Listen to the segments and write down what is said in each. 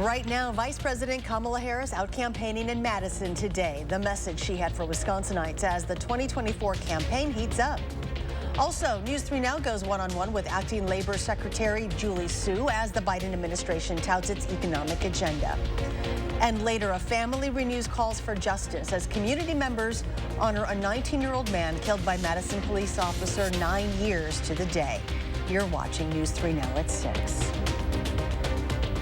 Right now, Vice President Kamala Harris out campaigning in Madison today. The message she had for Wisconsinites as the 2024 campaign heats up. Also, News 3 Now goes one-on-one with Acting Labor Secretary Julie Su as the Biden administration touts its economic agenda. And later, a family renews calls for justice as community members honor a 19-year-old man killed by Madison police officer 9 years to the day. You're watching News 3 Now at 6.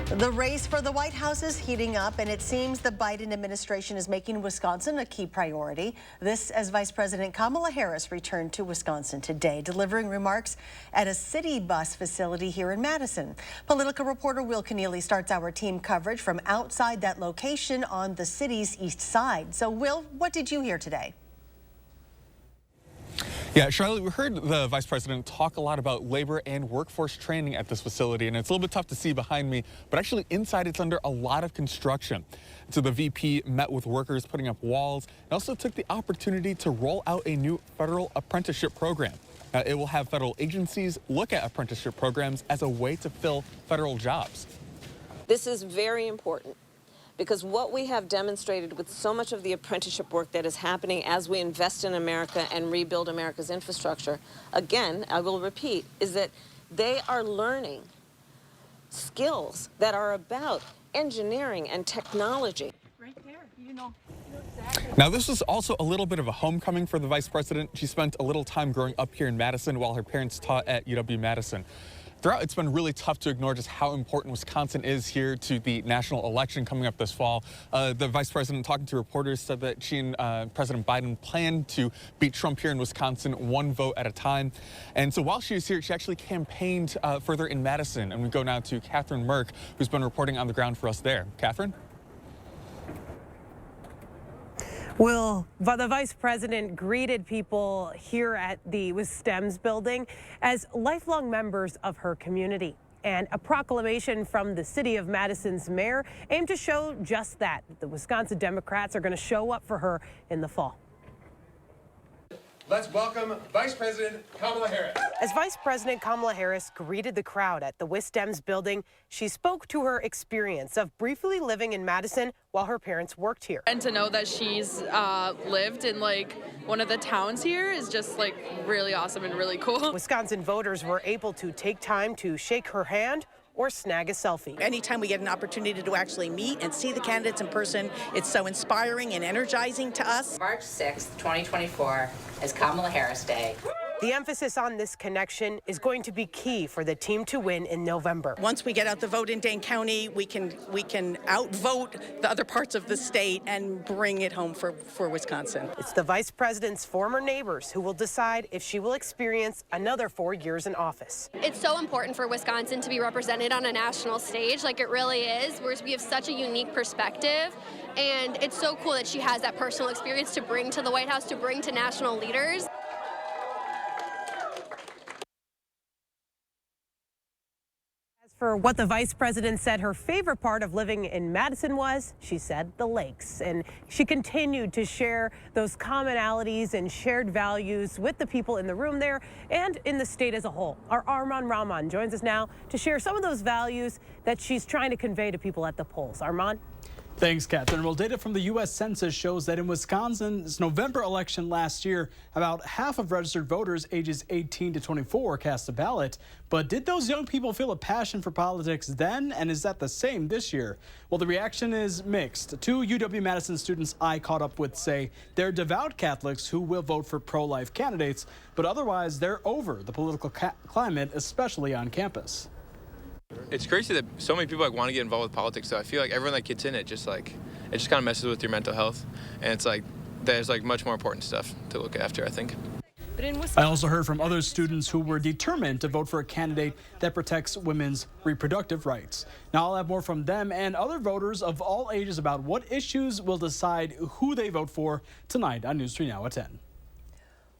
The race for the White House is heating up, and it seems the Biden administration is making Wisconsin a key priority. This as Vice President Kamala Harris returned to Wisconsin today, delivering remarks at a city bus facility here in Madison. Political reporter Will Keneally starts our team coverage from outside that location on the city's east side. So, Will, what did you hear today? Yeah, Charlotte, we heard the Vice President talk a lot about labor and workforce training at this facility, and it's a little bit tough to see behind me, but actually inside it's under a lot of construction. So the VP met with workers putting up walls and also took the opportunity to roll out a new federal apprenticeship program. It will have federal agencies look at apprenticeship programs as a way to fill federal jobs. This is very important, because what we have demonstrated with so much of the apprenticeship work that is happening as we invest in America and rebuild America's infrastructure, again, I will repeat, is that they are learning skills that are about engineering and technology. Right there, you know exactly. Now, this was also a little bit of a homecoming for the Vice President. She spent a little time growing up here in Madison while her parents taught at UW-Madison. Throughout, it's been really tough to ignore just how important Wisconsin is here to the national election coming up this fall. The Vice President, talking to reporters, said that she and President Biden plan to beat Trump here in Wisconsin one vote at a time. And so while she was here, she actually campaigned further in Madison. And we go now to Catherine Merck, who's been reporting on the ground for us there. Catherine? Will, the Vice President greeted people here at the WISC-STEM's building as lifelong members of her community. And a proclamation from the city of Madison's mayor aimed to show just that. The Wisconsin Democrats are going to show up for her in the fall. Let's welcome Vice President Kamala Harris. As Vice President Kamala Harris greeted the crowd at the WISC-STEM's building, she spoke to her experience of briefly living in Madison while her parents worked here. And to know that she's lived in like one of the towns here is just like really awesome and really cool. Wisconsin voters were able to take time to shake her hand or snag a selfie. Anytime we get an opportunity to actually meet and see the candidates in person, it's so inspiring and energizing to us. March 6th, 2024 is Kamala Harris Day. The emphasis on this connection is going to be key for the team to win in November. Once we get out the vote in Dane County, we can outvote the other parts of the state and bring it home for Wisconsin. It's the Vice President's former neighbors who will decide if she will experience another 4 years in office. It's so important for Wisconsin to be represented on a national stage, like it really is, whereas we have such a unique perspective. And it's so cool that she has that personal experience to bring to the White House, to bring to national leaders. For what the Vice President said her favorite part of living in Madison was, she said, the lakes. And she continued to share those commonalities and shared values with the people in the room there and in the state as a whole. Our Armand Rahman joins us now to share some of those values that she's trying to convey to people at the polls. Armand? Thanks, Catherine. Well, data from the U.S. Census shows that in Wisconsin's November election last year, about half of registered voters ages 18 to 24 cast a ballot. But did those young people feel a passion for politics then? And is that the same this year? Well, the reaction is mixed. Two UW-Madison students I caught up with say they're devout Catholics who will vote for pro-life candidates, but otherwise they're over the political climate, especially on campus. It's crazy that so many people want to get involved with politics. So I feel like everyone that gets in it just kind of messes with your mental health, and it's like there's much more important stuff to look after, I think. I also heard from other students who were determined to vote for a candidate that protects women's reproductive rights. Now I'll have more from them and other voters of all ages about what issues will decide who they vote for tonight on News 3 Now at 10.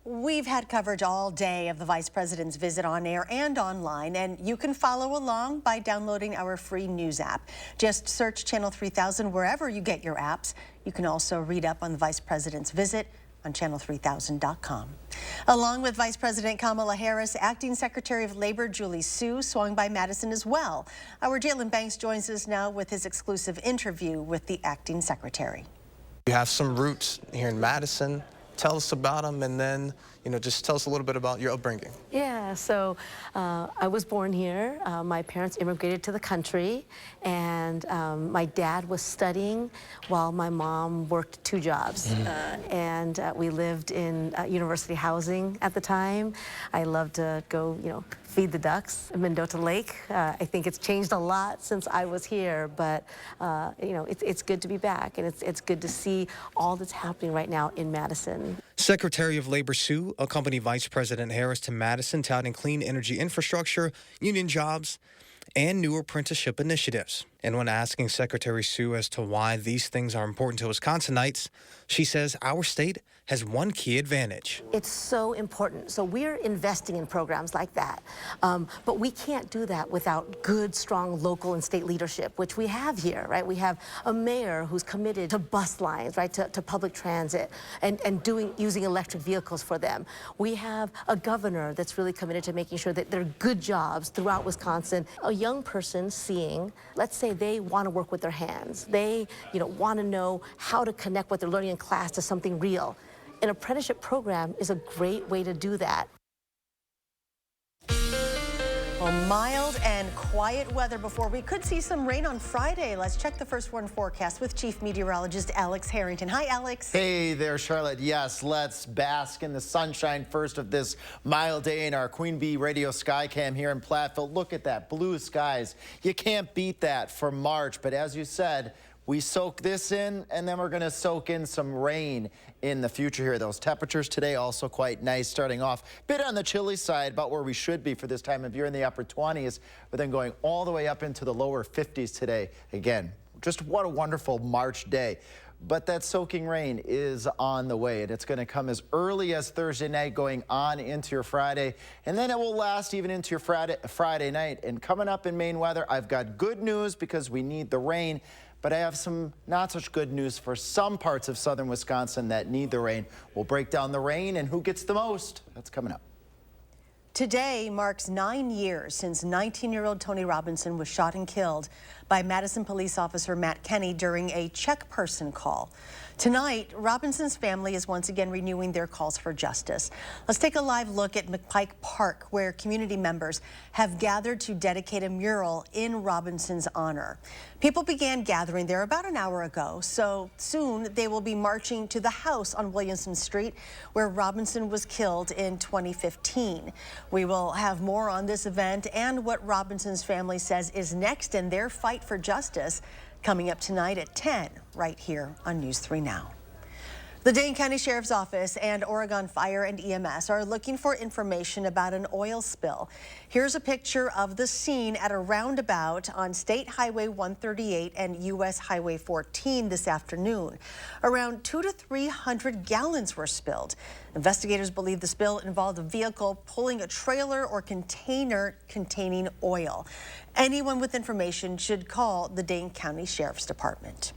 We've had coverage all day of the Vice President's visit on air and online, and you can follow along by downloading our free news app. Just search Channel 3000 wherever you get your apps. You can also read up on the Vice President's visit on channel3000.com. Along with Vice President Kamala Harris, Acting Secretary of Labor Julie Su swung by Madison as well. Our Jalen Banks joins us now with his exclusive interview with the Acting Secretary. You have some roots here in Madison. Tell us about them, and then, just tell us a little bit about your upbringing. Yeah, so I was born here. My parents immigrated to the country, and my dad was studying while my mom worked 2 jobs. And we lived in university housing at the time. I loved to go, feed the ducks at Mendota Lake. I think it's changed a lot since I was here, but it's good to be back, and it's good to see all that's happening right now in Madison. Secretary of Labor Su accompanied Vice President Harris to Madison, touting clean energy infrastructure, union jobs, and new apprenticeship initiatives. And when asking Secretary Su as to why these things are important to Wisconsinites, she says our state has one key advantage. It's so important. So we're investing in programs like that. But we can't do that without good, strong local and state leadership, which we have here, right? We have a mayor who's committed to bus lines, right, to public transit and using electric vehicles for them. We have a governor that's really committed to making sure that there are good jobs throughout Wisconsin. A young person seeing, let's say they want to work with their hands. They, want to know how to connect what they're learning in class to something real. An apprenticeship program is a great way to do that. Well, mild and quiet weather before we could see some rain on Friday. Let's check the first warn forecast with Chief Meteorologist Alex Harrington. Hi, Alex. Hey there, Charlotte. Yes, let's bask in the sunshine first of this mild day in our Queen Bee Radio Skycam here in Platteville. Look at that, blue skies. You can't beat that for March, but as you said, we soak this in, and then we're going to soak in some rain in the future here. Those temperatures today also quite nice, starting off a bit on the chilly side, about where we should be for this time of year in the upper 20s, but then going all the way up into the lower 50s today. Again, just what a wonderful March day. But that soaking rain is on the way, and it's going to come as early as Thursday night, going on into your Friday, and then it will last even into your Friday night. And coming up in Maine weather, I've got good news because we need the rain. But I have some not such good news for some parts of southern Wisconsin that need the rain. We'll break down the rain and who gets the most. That's coming up. Today marks 9 years since 19-year-old Tony Robinson was shot and killed by Madison police officer Matt Kenny during a check person call. Tonight, Robinson's family is once again renewing their calls for justice. Let's take a live look at McPike Park, where community members have gathered to dedicate a mural in Robinson's honor. People began gathering there about an hour ago, so soon they will be marching to the house on Williamson Street, where Robinson was killed in 2015. We will have more on this event and what Robinson's family says is next in their fight for justice, coming up tonight at 10, right here on News 3 Now. The Dane County Sheriff's Office and Oregon Fire and EMS are looking for information about an oil spill. Here's a picture of the scene at a roundabout on State Highway 138 and U.S. Highway 14 this afternoon. Around 200 to 300 gallons were spilled. Investigators believe the spill involved a vehicle pulling a trailer or container containing oil. Anyone with information should call the Dane County Sheriff's Department.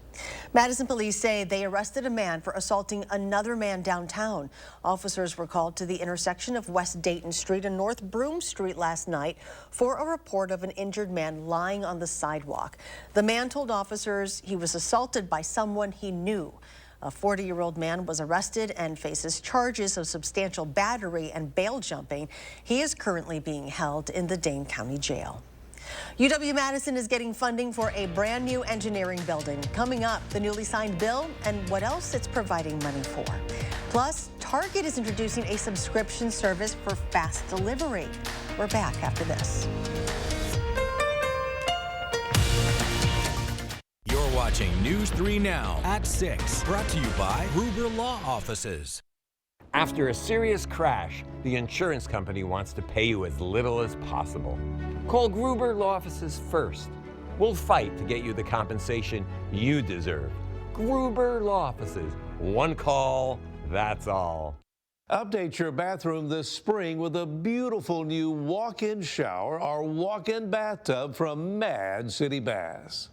Madison police say they arrested a man for assaulting another man downtown. Officers were called to the intersection of West Dayton Street and North Broome Street last night for a report of an injured man lying on the sidewalk. The man told officers he was assaulted by someone he knew. A 40-year-old man was arrested and faces charges of substantial battery and bail jumping. He is currently being held in the Dane County Jail. UW-Madison is getting funding for a brand new engineering building. Coming up, the newly signed bill and what else it's providing money for. Plus, Target is introducing a subscription service for fast delivery. We're back after this. You're watching News 3 Now at 6, brought to you by Gruber Law Offices. After a serious crash, the insurance company wants to pay you as little as possible. Call Gruber Law Offices first. We'll fight to get you the compensation you deserve. Gruber Law Offices. One call, that's all. Update your bathroom this spring with a beautiful new walk-in shower or walk-in bathtub from Mad City Baths.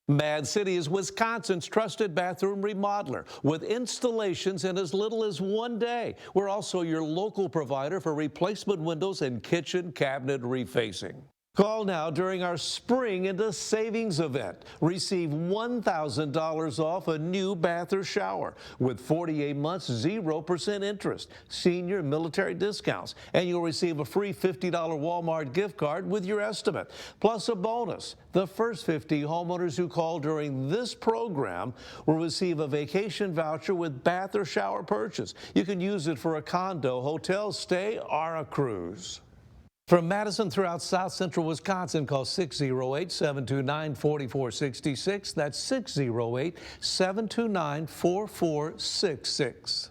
Mad City is Wisconsin's trusted bathroom remodeler with installations in as little as 1 day. We're also your local provider for replacement windows and kitchen cabinet refacing. Call now during our Spring into Savings event. Receive $1,000 off a new bath or shower with 48 months, 0% interest, senior military discounts, and you'll receive a free $50 Walmart gift card with your estimate. Plus a bonus. The first 50 homeowners who call during this program will receive a vacation voucher with bath or shower purchase. You can use it for a condo, hotel stay, or a cruise. From Madison throughout South Central Wisconsin, call 608-729-4466. That's 608-729-4466.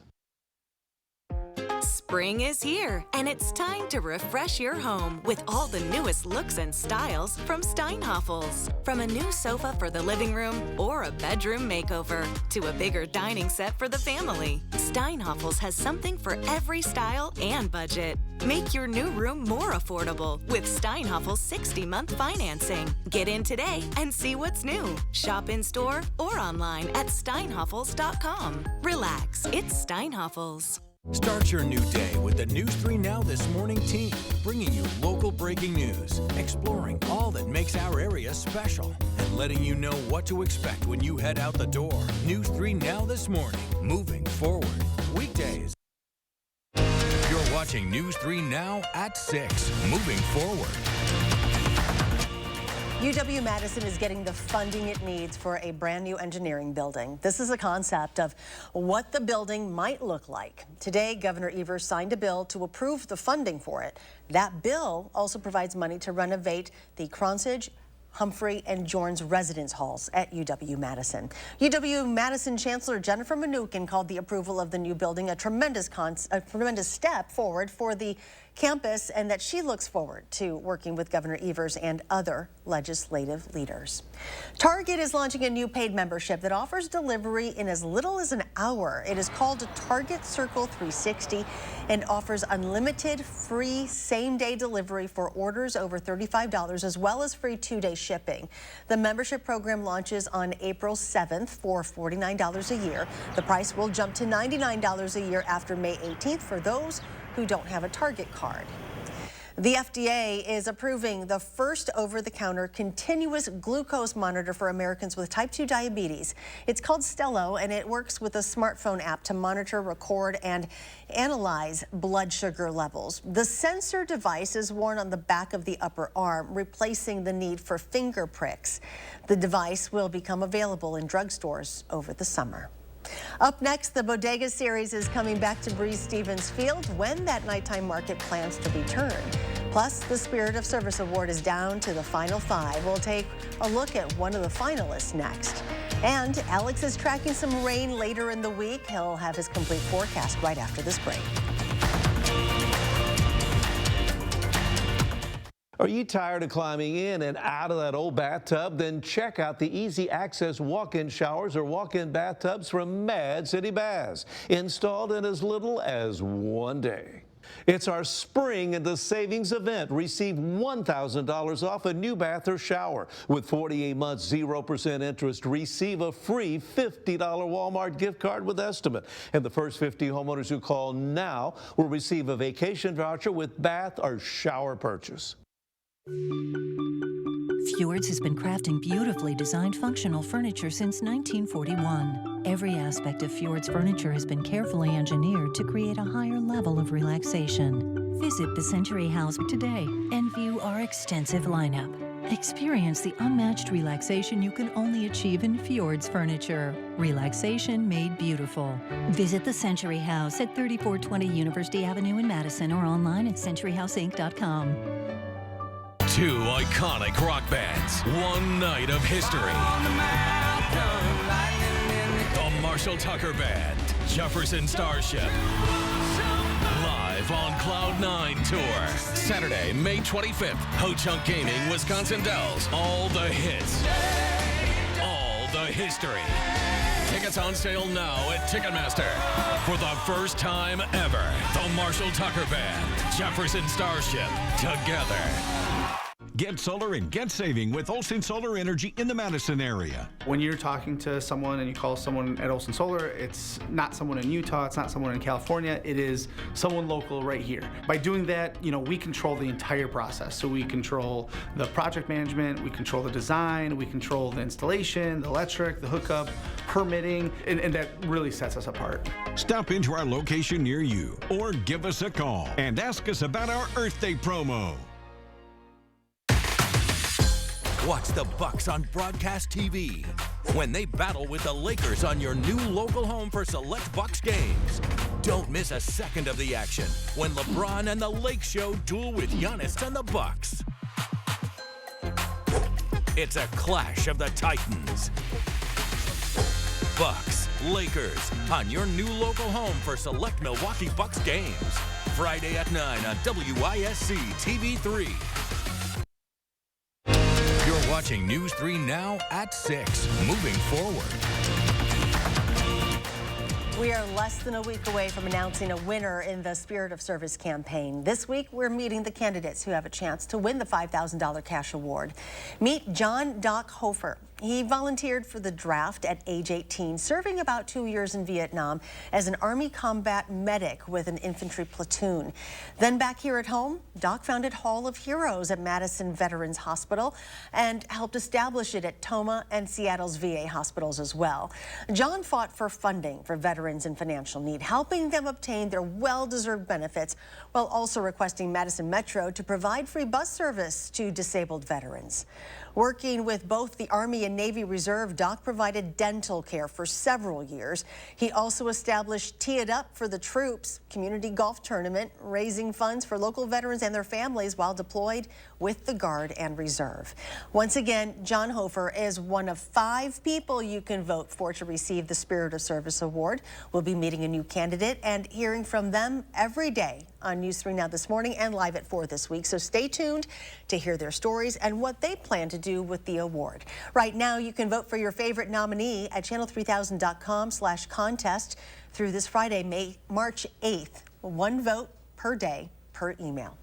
Spring is here, and it's time to refresh your home with all the newest looks and styles from Steinhoffels. From a new sofa for the living room or a bedroom makeover to a bigger dining set for the family, Steinhoffels has something for every style and budget. Make your new room more affordable with Steinhoffels 60-month financing. Get in today and see what's new. Shop in store or online at steinhoffels.com. Relax, it's Steinhoffels. Start your new day with the News 3 Now This Morning team, bringing you local breaking news, exploring all that makes our area special, and letting you know what to expect when you head out the door. News 3 Now This Morning, moving forward. Weekdays. You're watching News 3 Now at 6, moving forward. UW-Madison is getting the funding it needs for a brand new engineering building. This is a concept of what the building might look like. Today, Governor Evers signed a bill to approve the funding for it. That bill also provides money to renovate the Cronsage, Humphrey, and Jorns residence halls at UW-Madison. UW-Madison Chancellor Jennifer Mnookin called the approval of the new building a tremendous step forward for the campus, and that she looks forward to working with Governor Evers and other legislative leaders. Target is launching a new paid membership that offers delivery in as little as an hour. It is called Target Circle 360 and offers unlimited free same-day delivery for orders over $35, as well as free 2-day shipping. The membership program launches on April 7th for $49 a year. The price will jump to $99 a year after May 18th for those who don't have a Target card. The FDA is approving the first over-the-counter continuous glucose monitor for Americans with type 2 diabetes. It's called Stelo, and it works with a smartphone app to monitor, record, and analyze blood sugar levels. The sensor device is worn on the back of the upper arm, replacing the need for finger pricks. The device will become available in drugstores over the summer. Up next, the Bodega Series is coming back to Breeze Stevens Field when that nighttime market plans to return. Plus, the Spirit of Service Award is down to the final 5. We'll take a look at one of the finalists next. And Alex is tracking some rain later in the week. He'll have his complete forecast right after this break. Are you tired of climbing in and out of that old bathtub? Then check out the easy access walk-in showers or walk-in bathtubs from Mad City Baths, installed in as little as 1 day. It's our Spring into Savings event. Receive $1,000 off a new bath or shower. With 48 months, 0% interest, receive a free $50 Walmart gift card with estimate. And the first 50 homeowners who call now will receive a vacation voucher with bath or shower purchase. Fjords has been crafting beautifully designed functional furniture since 1941. Every aspect of Fjords furniture has been carefully engineered to create a higher level of relaxation. Visit the Century House today and view our extensive lineup. Experience the unmatched relaxation you can only achieve in Fjords furniture. Relaxation made beautiful. Visit the Century House at 3420 University Avenue in Madison or online at centuryhouseinc.com. 2 iconic rock bands, 1 night of history. The Marshall Tucker Band, Jefferson Starship. Live on Cloud 9 Tour. Saturday, May 25th, Ho-Chunk Gaming, Wisconsin Dells. All the hits. All the history. Tickets on sale now at Ticketmaster. For the first time ever, the Marshall Tucker Band, Jefferson Starship, together. Get solar and get saving with Olson Solar Energy in the Madison area. When you're talking to someone and you call someone at Olson Solar, it's not someone in Utah, it's not someone in California, it is someone local right here. By doing that, we control the entire process. So we control the project management, we control the design, we control the installation, the electric, the hookup, permitting, and that really sets us apart. Stop into our location near you or give us a call and ask us about our Earth Day promo. Watch the Bucks on broadcast TV when they battle with the Lakers on your new local home for select Bucks games. Don't miss a second of the action when LeBron and the Lake Show duel with Giannis and the Bucks. It's a clash of the Titans. Bucks, Lakers on your new local home for select Milwaukee Bucks games. Friday at 9 on WISC TV 3. You're watching News 3 Now at 6. Moving forward. We are less than a week away from announcing a winner in the Spirit of Service campaign. This week, we're meeting the candidates who have a chance to win the $5,000 cash award. Meet John Doc Hofer. He volunteered for the draft at age 18, serving about 2 years in Vietnam as an Army combat medic with an infantry platoon. Then back here at home, Doc founded Hall of Heroes at Madison Veterans Hospital and helped establish it at Toma and Seattle's VA hospitals as well. John fought for funding for veterans in financial need, helping them obtain their well-deserved benefits while also requesting Madison Metro to provide free bus service to disabled veterans. Working with both the Army and Navy Reserve, Doc provided dental care for several years. He also established Tee It Up for the Troops community golf tournament, raising funds for local veterans and their families while deployed with the Guard and Reserve. Once again, John Hofer is one of 5 people you can vote for to receive the Spirit of Service Award. We'll be meeting a new candidate and hearing from them every day on News 3 Now this morning and live at 4 this week. So stay tuned to hear their stories and what they plan to do with the award. Right now, you can vote for your favorite nominee at channel3000.com/contest through this Friday, March 8th. 1 vote per day per email.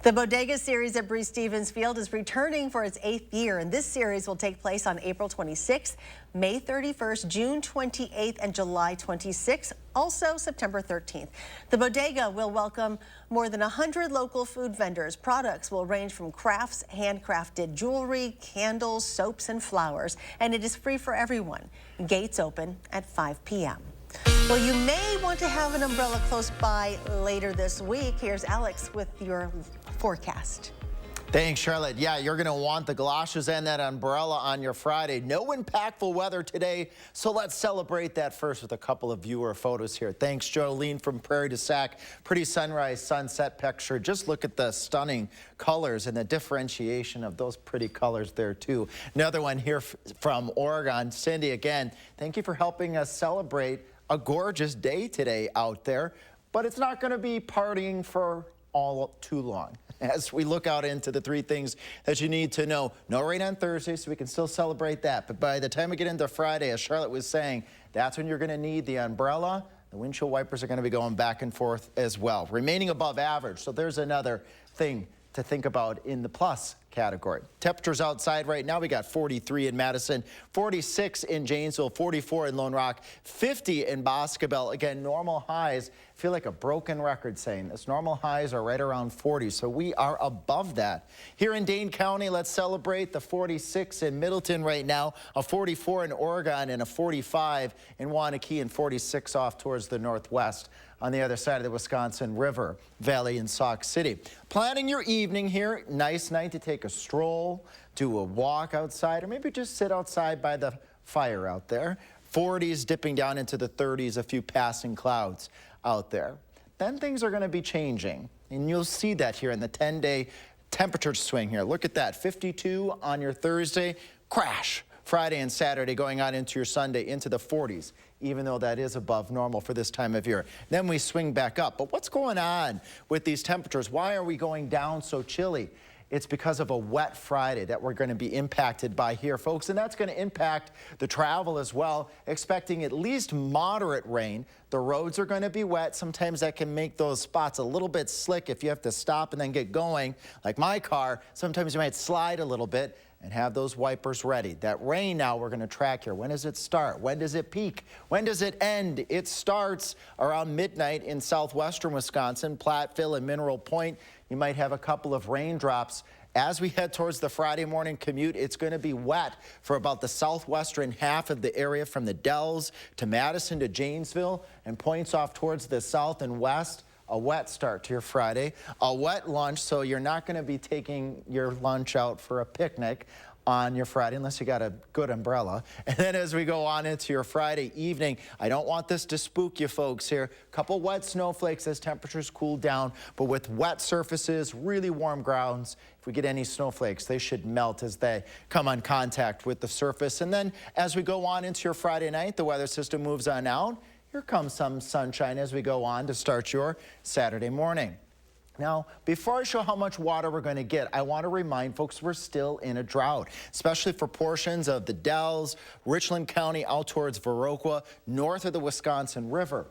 The Bodega Series at Breese Stevens Field is returning for its 8th year, and this series will take place on April 26th, May 31st, June 28th, and July 26th, also September 13th. The Bodega will welcome more than 100 local food vendors. Products will range from crafts, handcrafted jewelry, candles, soaps, and flowers, and it is free for everyone. Gates open at 5 p.m. Well, you may want to have an umbrella close by later this week. Here's Alex with your forecast. Thanks, Charlotte. Yeah, you're going to want the galoshes and that umbrella on your Friday. No impactful weather today, so let's celebrate that first with a couple of viewer photos here. Thanks, Jolene from Prairie du Sac. Pretty sunrise, sunset picture. Just look at the stunning colors and the differentiation of those pretty colors there, too. Another one here from Oregon. Cindy, again, thank you for helping us celebrate a gorgeous day today out there, but it's not going to be partying for all too long. As we look out into the 3 things that you need to know. No rain on Thursday, so we can still celebrate that. But by the time we get into Friday, as Charlotte was saying, that's when you're going to need the umbrella. The windshield wipers are going to be going back and forth as well. Remaining above average, so there's another thing to think about in the plus category. Temperatures outside right now, we got 43 in Madison, 46 in Janesville, 44 in Lone Rock, 50 in Boscobel. Again, normal highs. Feel like a broken record saying this. Normal highs are right around 40, so we are above that. Here in Dane County, let's celebrate the 46 in Middleton right now, a 44 in Oregon, and a 45 in Waunakee, and 46 off towards the northwest on the other side of the Wisconsin River Valley in Sauk City. Planning your evening here. Nice night to take a stroll, do a walk outside, or maybe just sit outside by the fire out there. 40s dipping down into the 30s, a few passing clouds out there. Then things are going to be changing, and you'll see that here in the 10-day temperature swing here. Look at that, 52 on your Thursday, crash. Friday and Saturday going on into your Sunday into the 40s, even though that is above normal for this time of year. Then we swing back up. But what's going on with these temperatures? Why are we going down so chilly? It's because of a wet Friday that we're going to be impacted by here, folks, and that's going to impact the travel as well. Expecting at least moderate rain. The roads are going to be wet. Sometimes that can make those spots a little bit slick if you have to stop and then get going. Like my car, sometimes you might slide a little bit, and have those wipers ready. That rain now we're going to track here. When does it start? When does it peak? When does it end? It starts around midnight in southwestern Wisconsin, Platteville and Mineral Point. You might have a couple of raindrops. As we head towards the Friday morning commute, it's going to be wet for about the southwestern half of the area from the Dells to Madison to Janesville, and points off towards the south and west. A wet start to your Friday, a wet lunch, so you're not going to be taking your lunch out for a picnic on your Friday unless you got a good umbrella. And then as we go on into your Friday evening, I don't want this to spook you folks here. A couple wet snowflakes as temperatures cool down, but with wet surfaces, really warm grounds, if we get any snowflakes, they should melt as they come on contact with the surface. And then as we go on into your Friday night, the weather system moves on out. Here comes some sunshine as we go on to start your Saturday morning. Now, before I show how much water we're going to get, I want to remind folks we're still in a drought, especially for portions of the Dells, Richland County out towards Viroqua, north of the Wisconsin River.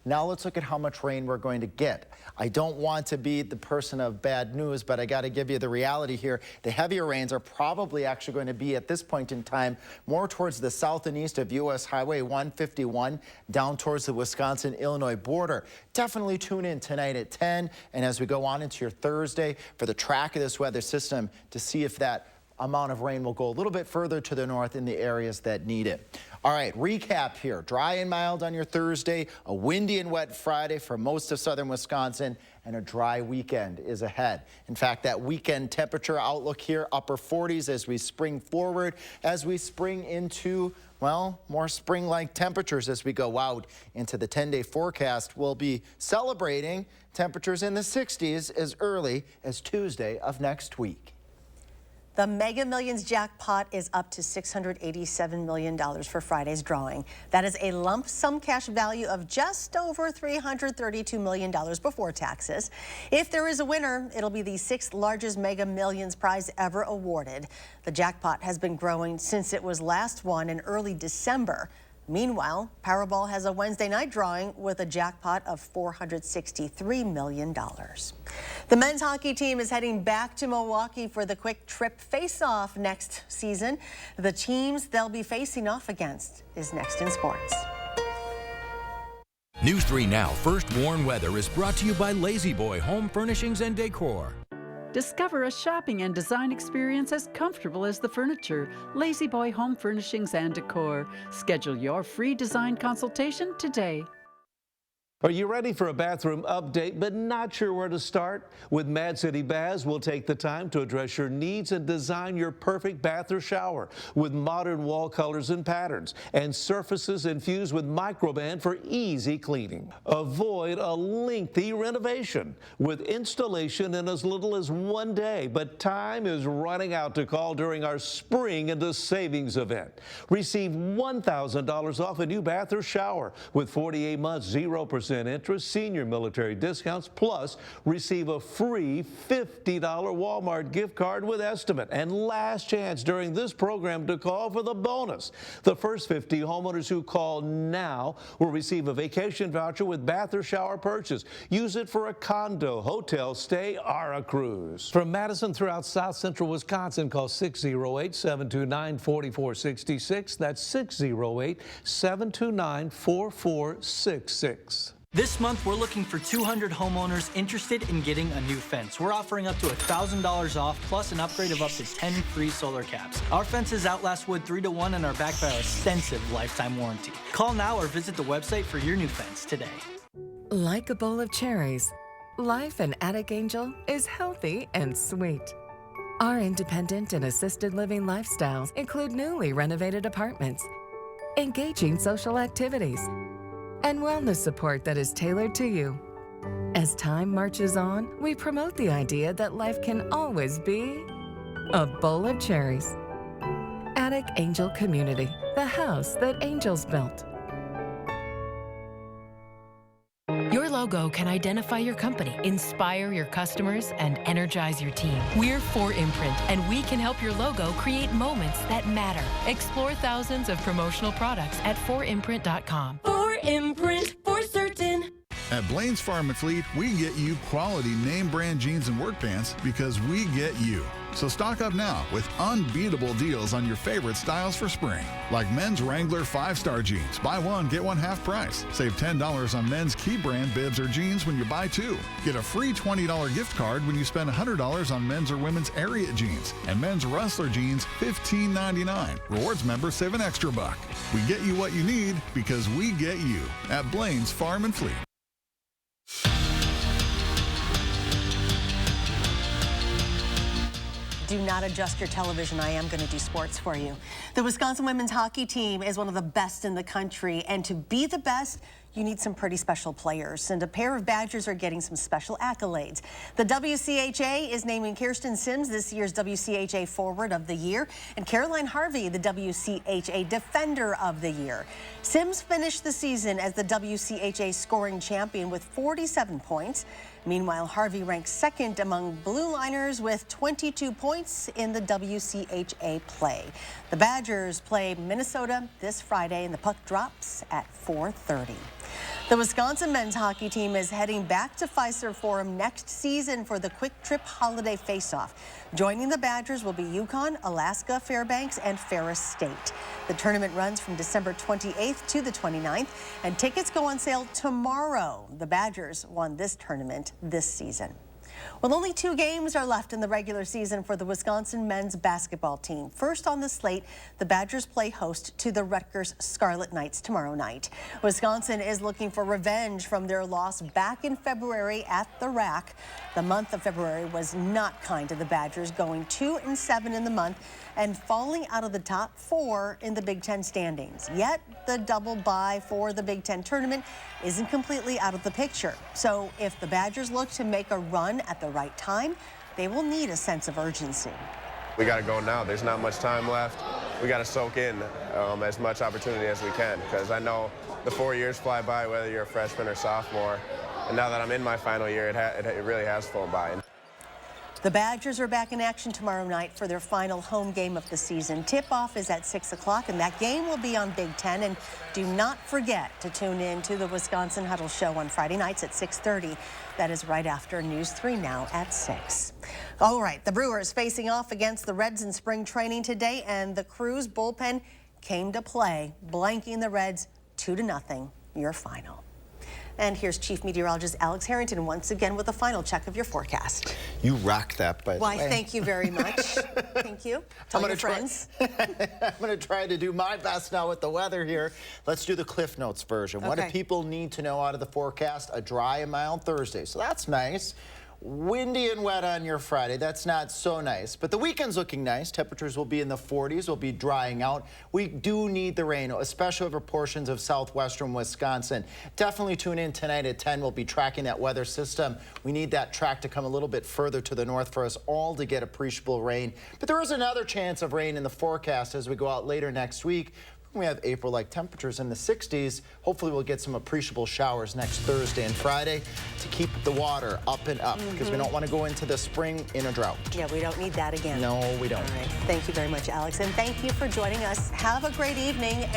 Now let's look at how much rain we're going to get. I don't want to be the person of bad news, but I got to give you the reality here. The heavier rains are probably actually going to be at this point in time more towards the south and east of U.S. Highway 151 down towards the Wisconsin-Illinois border. Definitely tune in tonight at 10 and as we go on into your Thursday for the track of this weather system to see if that amount of rain will go a little bit further to the north in the areas that need it. All right, recap here. Dry and mild on your Thursday, a windy and wet Friday for most of southern Wisconsin, and a dry weekend is ahead. In fact, that weekend temperature outlook here, upper 40s as we spring forward, as we spring into, well, more spring-like temperatures as we go out into the 10-day forecast. We'll be celebrating temperatures in the 60s as early as Tuesday of next week. The Mega Millions jackpot is up to $687 million for Friday's drawing. That is a lump sum cash value of just over $332 million before taxes. If there is a winner, it'll be the 6th largest Mega Millions prize ever awarded. The jackpot has been growing since it was last won in early December. Meanwhile, Powerball has a Wednesday night drawing with a jackpot of $463 million. The men's hockey team is heading back to Milwaukee for the Quick Trip Face-Off next season. The teams they'll be facing off against is next in sports. News 3 Now First Warn Weather is brought to you by Lazy Boy Home Furnishings and Decor. Discover a shopping and design experience as comfortable as the furniture. Lazy Boy Home Furnishings and Decor. Schedule your free design consultation today. Are you ready for a bathroom update but not sure where to start? With Mad City Baths, we'll take the time to address your needs and design your perfect bath or shower with modern wall colors and patterns and surfaces infused with Microban for easy cleaning. Avoid a lengthy renovation with installation in as little as 1 day, but time is running out to call during our Spring into Savings event. Receive $1,000 off a new bath or shower with 48 months, 0% interest, senior military discounts, plus receive a free $50 Walmart gift card with estimate. And last chance during this program to call for the bonus. The first 50 homeowners who call now will receive a vacation voucher with bath or shower purchase. Use it for a condo, hotel stay, or a cruise. From Madison throughout south central Wisconsin, call 608-729-4466. That's 608-729-4466. This month, we're looking for 200 homeowners interested in getting a new fence. We're offering up to $1,000 off, plus an upgrade of up to 10 free solar caps. Our fences outlast wood 3 to 1 and are backed by our extensive lifetime warranty. Call now or visit the website for your new fence today. Like a bowl of cherries, life in Attic Angel is healthy and sweet. Our independent and assisted living lifestyles include newly renovated apartments, engaging social activities, and wellness support that is tailored to you. As time marches on, we promote the idea that life can always be a bowl of cherries. Attic Angel Community, the house that angels built. Your local logo can identify your company, inspire your customers, and energize your team. We're 4imprint, and we can help your logo create moments that matter. Explore thousands of promotional products at 4imprint.com. 4imprint, for certain. At Blaine's Farm and Fleet, we get you quality name brand jeans and work pants because we get you. So stock up now with unbeatable deals on your favorite styles for spring. Like men's Wrangler 5-star jeans. Buy one, get one half price. Save $10 on men's Key brand bibs or jeans when you buy two. Get a free $20 gift card when you spend $100 on men's or women's Ariat jeans. And men's Rustler jeans, $15.99. Rewards members save an extra buck. We get you what you need because we get you at Blaine's Farm and Fleet. Do not adjust your television. I am going to do sports for you. The Wisconsin women's hockey team is one of the best in the country, and to be the best, you need some pretty special players, and a pair of Badgers are getting some special accolades. The WCHA is naming Kirsten Sims this year's WCHA Forward of the Year, and Caroline Harvey the WCHA Defender of the Year. Sims finished the season as the WCHA scoring champion with 47 points. Meanwhile, Harvey ranks second among Blue Liners with 22 points in the WCHA play. The Badgers play Minnesota this Friday, and the puck drops at 4:30. The Wisconsin men's hockey team is heading back to Fiserv Forum next season for the Quick Trip Holiday Face-Off. Joining the Badgers will be Yukon, Alaska, Fairbanks, and Ferris State. The tournament runs from December 28th to the 29th, and tickets go on sale tomorrow. The Badgers won this tournament this season. Well, only 2 games are left in the regular season for the Wisconsin men's basketball team. First on the slate, the Badgers play host to the Rutgers Scarlet Knights tomorrow night. Wisconsin is looking for revenge from their loss back in February at the Rack. The month of February was not kind to the Badgers, going 2-7 in the month and falling out of the top 4 in the Big Ten standings. Yet the double bye for the Big Ten tournament isn't completely out of the picture. So if the Badgers look to make a run at the right time, they will need a sense of urgency. We got to go now. There's not much time left. We got to soak in as much opportunity as we can, because I know the 4 years fly by, whether you're a freshman or sophomore. And now that I'm in my final year, it really has flown by. The Badgers are back in action tomorrow night for their final home game of the season. Tip-off is at 6 o'clock, and that game will be on Big Ten. And do not forget to tune in to the Wisconsin Huddle Show on Friday nights at 6:30. That is right after News 3 Now at 6. All right, the Brewers facing off against the Reds in spring training today, and the Crew's bullpen came to play, blanking the Reds 2-0, your final. And here's Chief Meteorologist Alex Harrington once again with a final check of your forecast. You rocked that, by the way. Why, thank you very much. Thank you. Tell your friends. I'm going to try to do my best now with the weather here. Let's do the Cliff Notes version. Okay. What do people need to know out of the forecast? A dry and mild Thursday, so that's nice. Windy and wet on your Friday. That's not so nice. But the weekend's looking nice. Temperatures will be in the 40s. We'll be drying out. We do need the rain, especially over portions of southwestern Wisconsin. Definitely tune in tonight at 10. We'll be tracking that weather system. We need that track to come a little bit further to the north for us all to get appreciable rain. But there is another chance of rain in the forecast as we go out later next week. We have April-like temperatures in the 60s. Hopefully we'll get some appreciable showers next Thursday and Friday to keep the water up and up, because we don't want to go into the spring in a drought. Yeah, we don't need that again. No, we don't. All right. Thank you very much, Alex, and thank you for joining us. Have a great evening.